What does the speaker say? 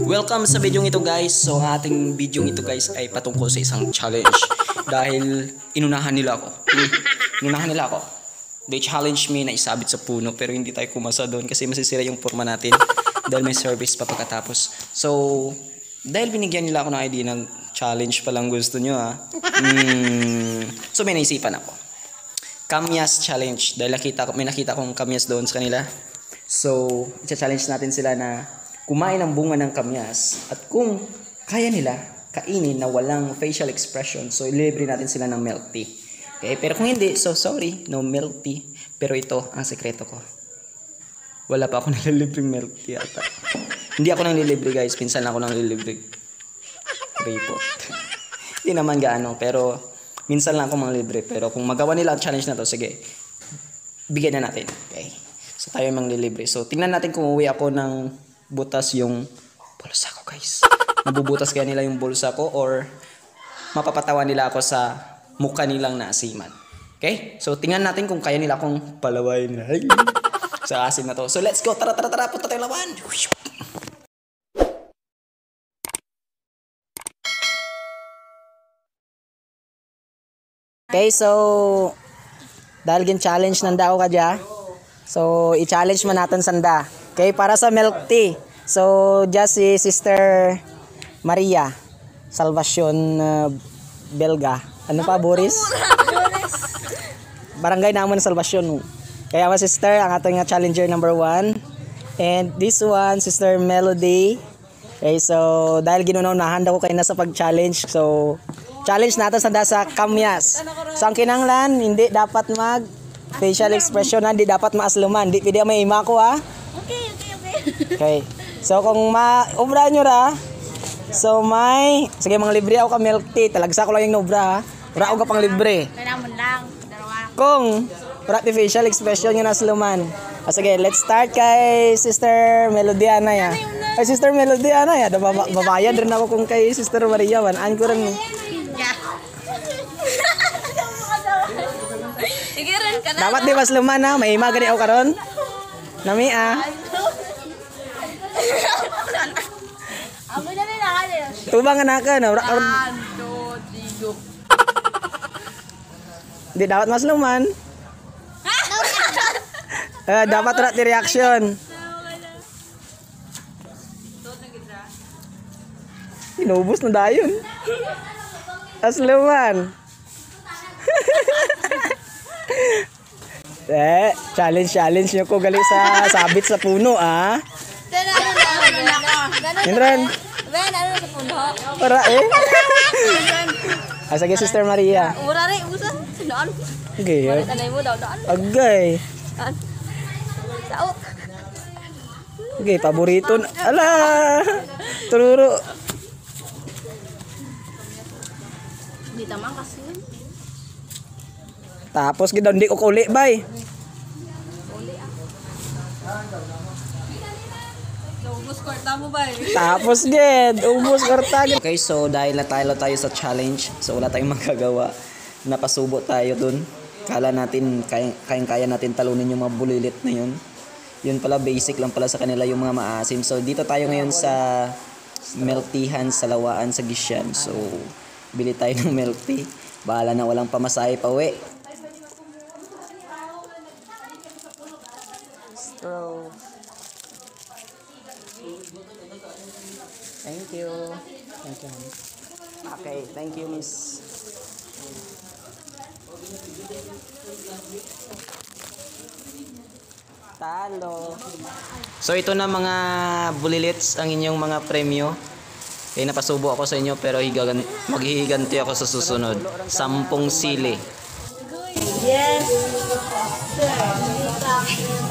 Welcome sa video ito guys. So ating video ito guys ay patungkol sa isang challenge. Dahil inunahan nila ako. They challenged me na isabit sa puno pero hindi tayo kumasa doon kasi masisira yung forma natin. Dahil may service pa pagkatapos. So dahil binigyan nila ako ng idea ng challenge palang gusto nyo ha. So may naisipan ako. Kamyas challenge. Dahil may nakita kong kamyas doon sa kanila. So i-challenge natin sila na kumain ng bunga ng kamyas at kung kaya nila kainin na walang facial expression, so ilibre natin sila ng milk tea. Okay? Pero kung hindi, so sorry, no milk tea. Pero ito ang sekreto ko. Wala pa ako nalilibreng milk tea ata. Hindi ako nalilibre guys, pinsan lang ako nalilibre. Repot. Hindi naman gaano, pero minsan lang ako manglibre. Pero kung magawa nila ang challenge na to, sige, bigyan na natin. Okay? So tayo manglilibre. So tingnan natin kung uwi ako ng butas yung bulsa ko guys. Nabubutas kaya nila yung bulsa ko or mapapatawa nila ako sa mukha nilang naasiman. Okay? So tingnan natin kung kaya nila akong palawain sa asim na to. So let's go. Tara, punta tayo lawan. Okay, so dahil gin-challenge nanda ako kadya. So i-challenge man natin sanda. Okay, para sa milk tea. So, just si Sister Maria Salvacion Belga. Ano pa, Boris? Barangay naman Salvacion. Kaya mga sister, ang ating challenger number 1. And this one, Sister Melody. Okay, so, dahil ginunahan daw ko kayo na sa pag-challenge. So, challenge natin sa kamyas. So, ang kinanglan, hindi dapat facial expression, hindi dapat maasluman. Hindi pwede may ima ko ha. Okay. So kung ma-obra nyo ra, so sige mga libre ako ka milk tea. Talagsa ko lang yung nobra ha. Wala ako ka pang libre. Kailangan lang, dalawa. Kung wala ti facial expression yun na sluman. Sige, let's start kay Sister Melodiana ya. Kay Sister Melodiana ya. Babayad rin ako kung kay Sister Maria. Wanaan ko rin. Dapat di mas luman ha. May ima gani ako karon. Nami Amo na rin ako. Tubang anak ka na. Hindi dapat mas luman. Dapat rat reaction. Inubos na dayon. As luman. Challenge nyo ko gali sa sabit sa puno Indran. Ben, ano sa puno? Para sige Sister Maria. Ura rin, usa. Sinoan? Okay. Tanay mo daw, daan. Agay. Saot. Okay, paborito. Ala! Tururo. Di tamang kasi. Tapos gid hindi ko kuli, bay. Ubus korta mo ba? Tapos gid, ubos korta. Okay, so dahil natalo tayo sa challenge, so wala tayong magagawa. Napasubo tayo dun. Kala natin kaya natin talunin yung mga bulilit na yun. Yun pala basic lang pala sa kanila yung mga maasim. So dito tayo ngayon sa milk teahan sa Lawaan sa Gisyan. So bili tayo ng milk tea. Bahala na walang pamasahe pa uwi. So Thank you. Okay, thank you, Miss. Talo. So ito na mga bulilits ang inyong mga premyo. Okay, napasubo ako sa inyo pero maghihiganti ako sa susunod. 10 sili. Yes. Sir.